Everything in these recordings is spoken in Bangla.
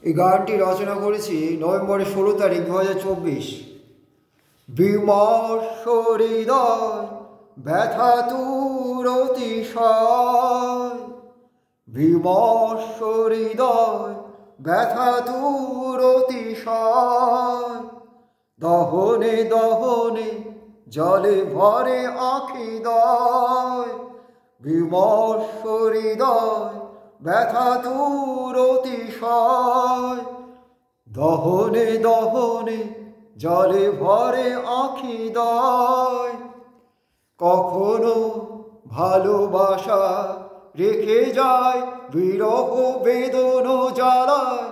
এই গানটি রচনা করেছি নভেম্বরের 16 তারিখ 2024। বিমর্ষ হৃদয় ব্যথা তুর অতিশয়, বিমর্ষ হৃদয় ব্যথা তুর অতিশয়। দহনে দহনে জলে ভরে আঁখি দয়, বিমর্ষ হৃদয় ব্যথা তুর অতিশয়। দহনে দহনে জলে ভরে আঁখি দয়। কখনো ভালোবাসা রেখে যায় বিরহ বেদন জ্বালায়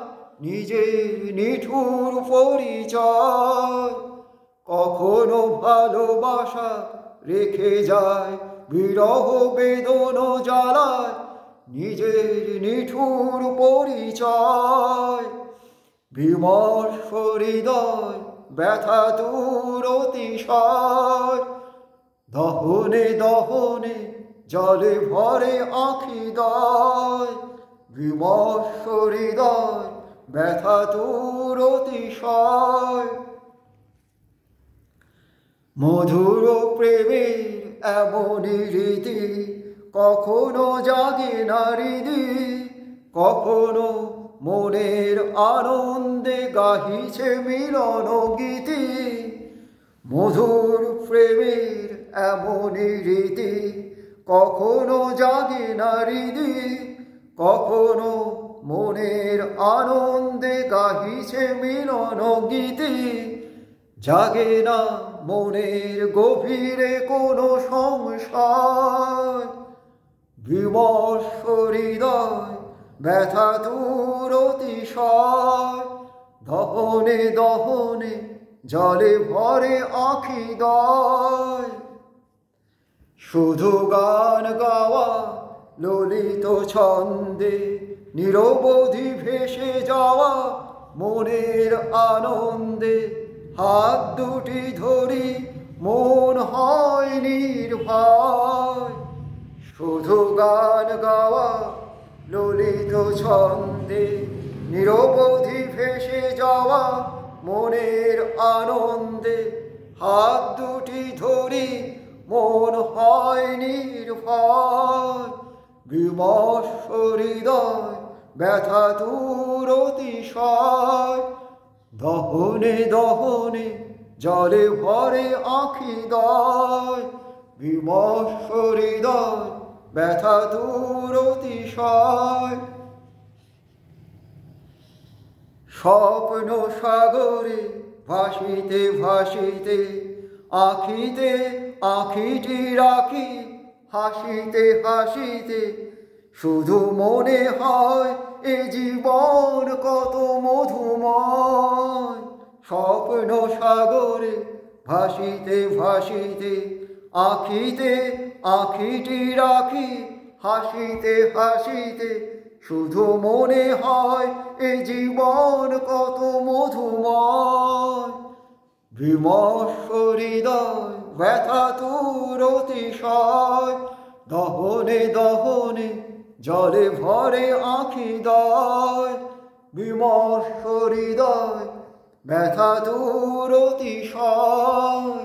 নিজের নিঠুর পরিচয়। কখনো ভালোবাসা রেখে যায় বিরহ বেদন জ্বালায় নিজের নিঠুর পরিচয়। বিমর্ষ হৃদয় ব্যথা তুর অতিশয়। দহনে দহনে জলে ভরে আঁখি দয়, বিমর্ষ হৃদয় ব্যথা তুর অতিশয়। মধুর প্রেমের এমনই রীতি কখনো জাগে না হৃদি, কখনো মনের আনন্দে গাহিছে মিলন গীতি। মধুর প্রেমের এমনই রীতি কখনো জাগে না হৃদি, কখনো মনের আনন্দে গাহিছে মিলন গীতি। জাগে না মনের গভীরে কোনো সংশয়, বিমর্ষ হৃদয় ব্যথা তুর অতিশয়। দহনে দহনে জলে ভরে আঁখি দয়। শুধু গান গাওয়া ললিত ছন্দে নিরবধি ভেসে যাওয়া মনের আনন্দে হাত দুটি ধরি মন হয় নির্ভয়। শুধু গান গাওয়া ললিত ছন্দে নিরবধি ভেসে যাওয়া মনের আনন্দে হাত দুটি ধরি মন হয় নির্ভয়। বিমর্ষ হৃদয় ব্যথা তুর অতিশয়। দহনে দহনে জলে ভরে আঁখি দয়, বিমর্ষ হৃদয় ব্যথা তুর অতিশয়। স্বপ্ন সাগরে ভাসিতে ভাসিতে আঁখিতে আঁখিটি রাখি, হাসিতে হাসিতে শুধু মনে হয় এ জীবন কত মধুময়। স্বপ্ন সাগরে ভাসিতে ভাসিতে আঁখিতে আঁখিটি রাখি, হাসিতে হাসিতে শুধু মনে হয় এ জীবন কত মধুময়। বিমর্ষ হৃদয় ব্যথা তুর অতিশয়। দহনে দহনে জলে ভরে আঁখি দয়, বিমর্ষ হৃদয় ব্যথা তুর অতিশয়।